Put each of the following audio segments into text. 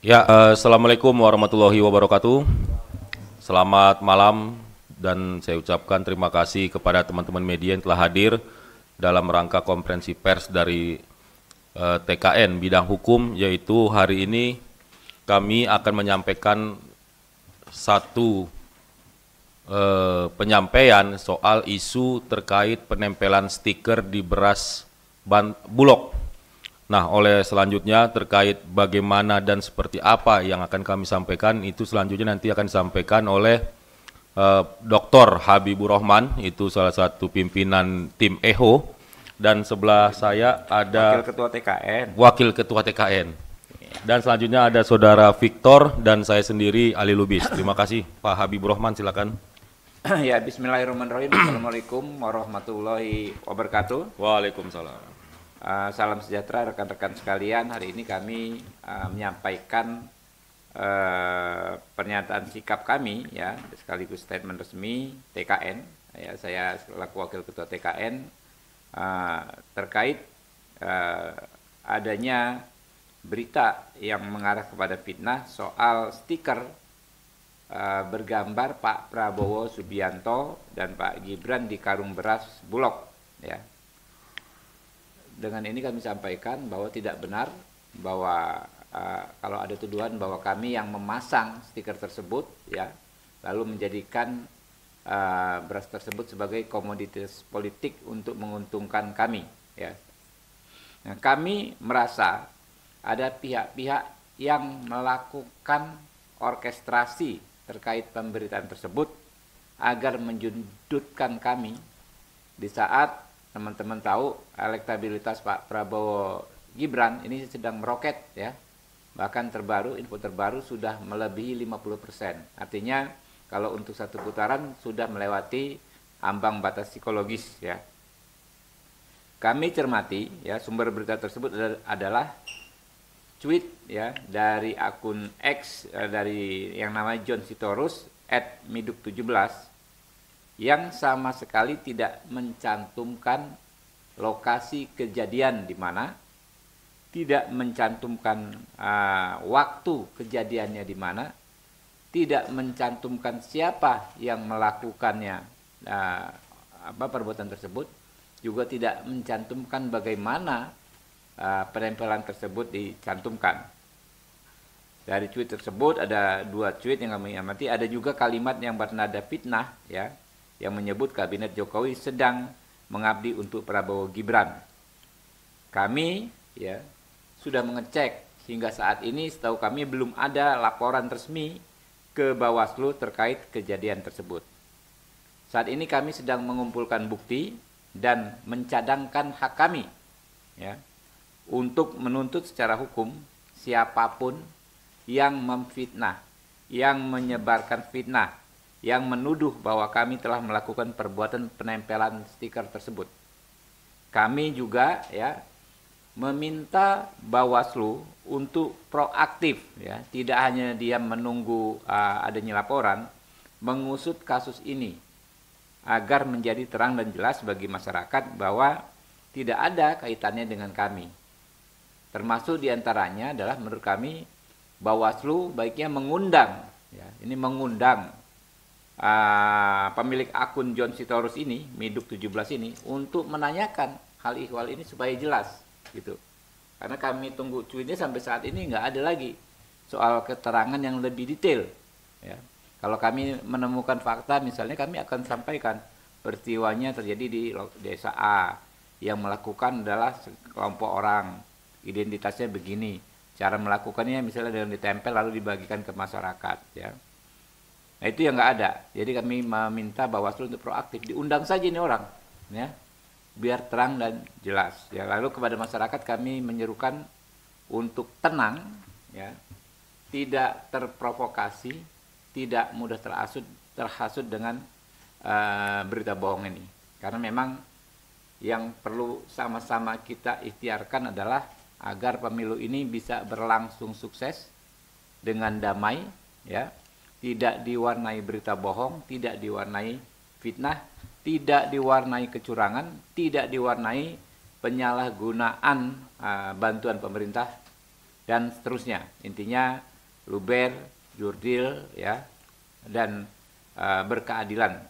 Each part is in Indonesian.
Ya, Assalamualaikum warahmatullahi wabarakatuh. Selamat malam dan saya ucapkan terima kasih kepada teman-teman media yang telah hadir dalam rangka konferensi pers dari TKN bidang hukum, yaitu hari ini kami akan menyampaikan satu penyampaian soal isu terkait penempelan stiker di beras Bulog. Nah, oleh selanjutnya terkait bagaimana dan seperti apa yang akan kami sampaikan, itu selanjutnya nanti akan disampaikan oleh Dr. Habibur Rahman, itu salah satu pimpinan tim EHO, dan sebelah saya ada Wakil Ketua TKN. Wakil Ketua TKN. Dan selanjutnya ada Saudara Victor dan saya sendiri Ali Lubis. Terima kasih Pak Habibur Rahman, silakan. Ya, bismillahirrahmanirrahim. Assalamualaikum warahmatullahi wabarakatuh. Waalaikumsalam. Salam sejahtera rekan-rekan sekalian. Hari ini kami menyampaikan pernyataan sikap kami, ya, sekaligus statement resmi TKN. Ya, saya selaku Wakil Ketua TKN terkait adanya berita yang mengarah kepada fitnah soal stiker bergambar Pak Prabowo Subianto dan Pak Gibran di karung beras Bulog, ya. Dengan ini kami sampaikan bahwa tidak benar bahwa kalau ada tuduhan bahwa kami yang memasang stiker tersebut, ya, lalu menjadikan beras tersebut sebagai komoditas politik untuk menguntungkan kami, ya. Nah, kami merasa ada pihak-pihak yang melakukan orkestrasi terkait pemberitaan tersebut agar menjundutkan kami di saat teman-teman tahu elektabilitas Pak Prabowo Gibran ini sedang meroket, ya. Bahkan info terbaru sudah melebihi 50%. Artinya kalau untuk satu putaran sudah melewati ambang batas psikologis, ya. Kami cermati, ya, sumber berita tersebut adalah tweet, ya, dari akun X dari yang namanya John Sitorus @miduk17 yang sama sekali tidak mencantumkan lokasi kejadian di mana, tidak mencantumkan waktu kejadiannya di mana, tidak mencantumkan siapa yang melakukannya perbuatan tersebut, juga tidak mencantumkan bagaimana penempelan tersebut dicantumkan. Dari tweet tersebut ada 2 tweet yang kami amati, ada juga kalimat yang bernada fitnah, ya, yang menyebut Kabinet Jokowi sedang mengabdi untuk Prabowo Gibran. Kami, ya, sudah mengecek hingga saat ini setahu kami belum ada laporan resmi ke Bawaslu terkait kejadian tersebut. Saat ini kami sedang mengumpulkan bukti dan mencadangkan hak kami, ya, untuk menuntut secara hukum siapapun yang memfitnah, yang menyebarkan fitnah, yang menuduh bahwa kami telah melakukan perbuatan penempelan stiker tersebut. Kami juga, ya, meminta Bawaslu untuk proaktif, ya, tidak hanya dia menunggu adanya laporan, mengusut kasus ini agar menjadi terang dan jelas bagi masyarakat bahwa tidak ada kaitannya dengan kami. Termasuk diantaranya adalah menurut kami Bawaslu baiknya mengundang, ya, ini mengundang pemilik akun John Sitorus ini, Miduk17 ini, untuk menanyakan hal ihwal ini supaya jelas, gitu. Karena kami tunggu tweetnya sampai saat ini nggak ada lagi soal keterangan yang lebih detail, ya. Kalau kami menemukan fakta, misalnya kami akan sampaikan peristiwanya terjadi di desa A, yang melakukan adalah sekelompok orang, identitasnya begini, cara melakukannya misalnya dengan ditempel lalu dibagikan ke masyarakat, ya. Nah, itu yang nggak ada. Jadi kami meminta Bawaslu untuk proaktif, diundang saja ini orang, ya, biar terang dan jelas, ya. Lalu kepada masyarakat kami menyerukan untuk tenang, ya, tidak terprovokasi, tidak mudah terhasut dengan berita bohong ini. Karena memang yang perlu sama-sama kita ikhtiarkan adalah agar pemilu ini bisa berlangsung sukses dengan damai, ya. Tidak diwarnai berita bohong, tidak diwarnai fitnah, tidak diwarnai kecurangan, tidak diwarnai penyalahgunaan bantuan pemerintah, dan seterusnya. Intinya luber, jurdil, ya, dan berkeadilan.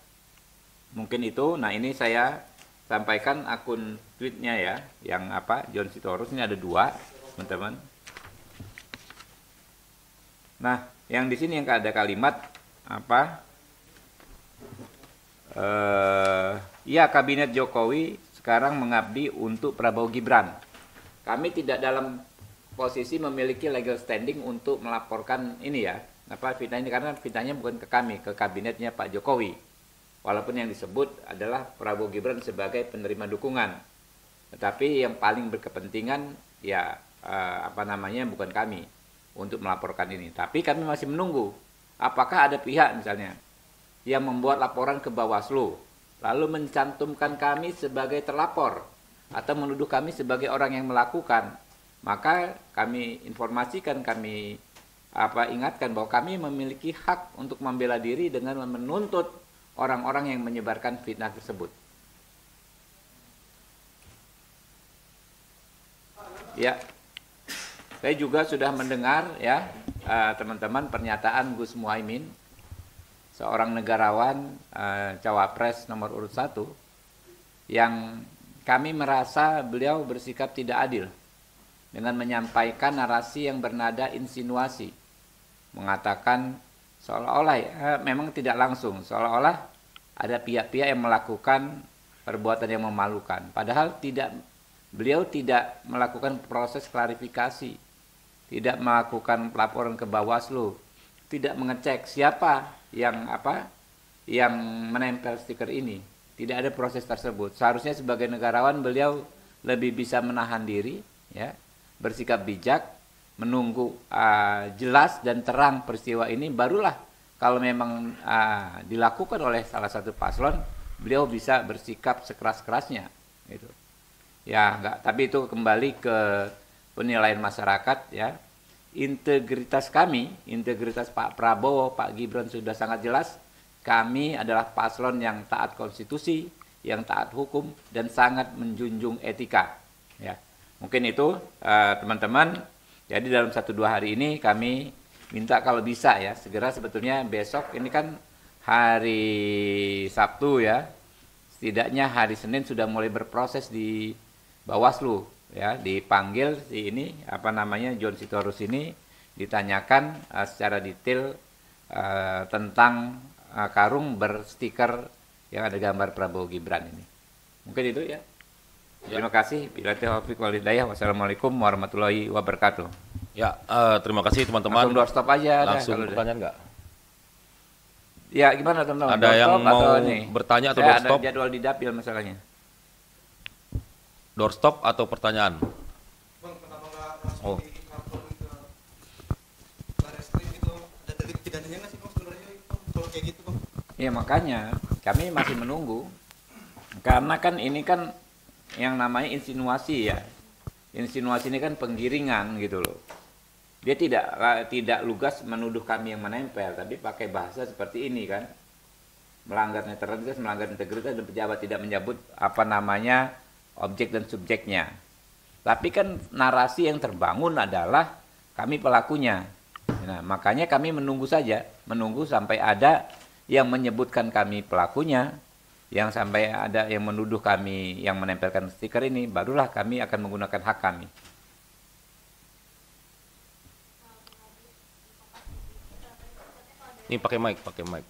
Mungkin itu. Nah, ini saya sampaikan akun tweetnya ya, yang John Sitorus ini ada 2, teman-teman. Nah, yang di sini yang ada kalimat ya, kabinet Jokowi sekarang mengabdi untuk Prabowo Gibran. Kami tidak dalam posisi memiliki legal standing untuk melaporkan ini ya, fitnah ini, karena fitnahnya bukan ke kami, ke kabinetnya Pak Jokowi. Walaupun yang disebut adalah Prabowo Gibran sebagai penerima dukungan, tetapi yang paling berkepentingan ya bukan kami untuk melaporkan ini. Tapi kami masih menunggu apakah ada pihak misalnya yang membuat laporan ke Bawaslu lalu mencantumkan kami sebagai terlapor atau menuduh kami sebagai orang yang melakukan. Maka kami informasikan, kami ingatkan bahwa kami memiliki hak untuk membela diri dengan menuntut orang-orang yang menyebarkan fitnah tersebut. Ya, saya juga sudah mendengar ya teman-teman pernyataan Gus Muhaimin, seorang negarawan cawapres nomor urut 1, yang kami merasa beliau bersikap tidak adil dengan menyampaikan narasi yang bernada insinuasi, mengatakan seolah-olah memang tidak langsung, seolah-olah ada pihak-pihak yang melakukan perbuatan yang memalukan. Padahal beliau tidak melakukan proses klarifikasi, tidak melakukan laporan ke Bawaslu, tidak mengecek siapa yang menempel stiker ini. Tidak ada proses tersebut. Seharusnya sebagai negarawan beliau lebih bisa menahan diri, ya, bersikap bijak, menunggu jelas dan terang peristiwa ini, barulah kalau memang dilakukan oleh salah satu paslon, beliau bisa bersikap sekeras-kerasnya, gitu. Ya, enggak, tapi itu kembali ke penilaian masyarakat, ya. Integritas kami, integritas Pak Prabowo, Pak Gibran sudah sangat jelas. Kami adalah paslon yang taat konstitusi, yang taat hukum, dan sangat menjunjung etika. Ya, mungkin itu teman-teman. Jadi dalam 1-2 hari ini kami minta kalau bisa ya, segera, sebetulnya besok ini kan hari Sabtu ya, setidaknya hari Senin sudah mulai berproses di Bawaslu ya, dipanggil John Sitorus ini, ditanyakan secara detail tentang karung berstiker yang ada gambar Prabowo Gibran ini. Mungkin itu ya. Terima kasih. Bila taufiq wal hidayah. Wassalamualaikum warahmatullahi wabarakatuh. Ya, terima kasih teman-teman. Langsung doorstop aja. Langsung pertanyaan nggak? Ya, gimana teman-teman? Ada yang mau bertanya atau doorstop? Ada jadwal di dapil masalahnya. Doorstop atau pertanyaan? Bang, kenapa nggak langsung Oh. dilapor ke Barreskrim gitu? Ada delik pidananya nggak sih Bang sebenarnya kalau kayak gitu Bang? Ya makanya kami masih menunggu. Karena kan ini kan yang namanya insinuasi ya. Insinuasi ini kan penggiringan gitu loh. Dia tidak lugas menuduh kami yang menempel, tapi pakai bahasa seperti ini kan. Melanggar netralitas, melanggar integritas, dan pejabat tidak menyebut objek dan subjeknya. Tapi kan narasi yang terbangun adalah kami pelakunya. Nah, makanya kami menunggu saja, menunggu sampai ada yang menyebutkan kami pelakunya, yang sampai ada yang menuduh kami yang menempelkan stiker ini, barulah kami akan menggunakan hak kami. Ini pakai mic.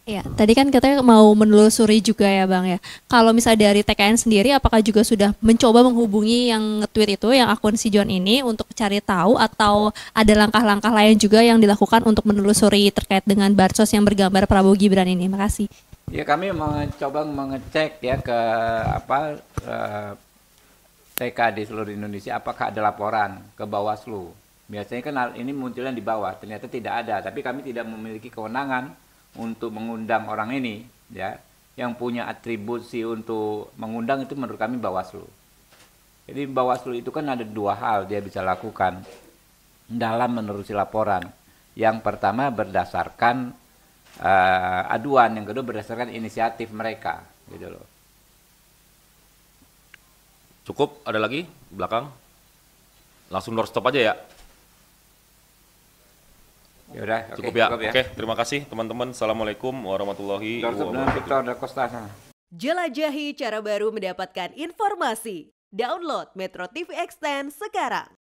Ya, tadi kan katanya mau menelusuri juga ya Bang ya. Kalau misalnya dari TKN sendiri, apakah juga sudah mencoba menghubungi yang nge-tweet itu, yang akun si John ini, untuk cari tahu, atau ada langkah-langkah lain juga yang dilakukan untuk menelusuri terkait dengan bansos yang bergambar Prabowo Gibran ini? Makasih. Ya, kami mencoba mengecek ya ke TK di seluruh Indonesia, apakah ada laporan ke Bawaslu. Biasanya kan ini munculnya di bawah, ternyata tidak ada. Tapi kami tidak memiliki kewenangan untuk mengundang orang ini, ya. Yang punya atribusi untuk mengundang itu menurut kami Bawaslu. Jadi Bawaslu itu kan ada 2 hal dia bisa lakukan dalam menerusi laporan. Yang pertama berdasarkan aduan, yang kedua berdasarkan inisiatif mereka, gitu loh. Cukup, ada lagi di belakang? Langsung doorstop aja ya. Ya udah, Cukup ya. Oke, terima kasih teman-teman. Assalamualaikum warahmatullahi Tutup dengan wabarakatuh. Victor da Costa sana. Jelajahi cara baru mendapatkan informasi. Download Metro TV Extend sekarang.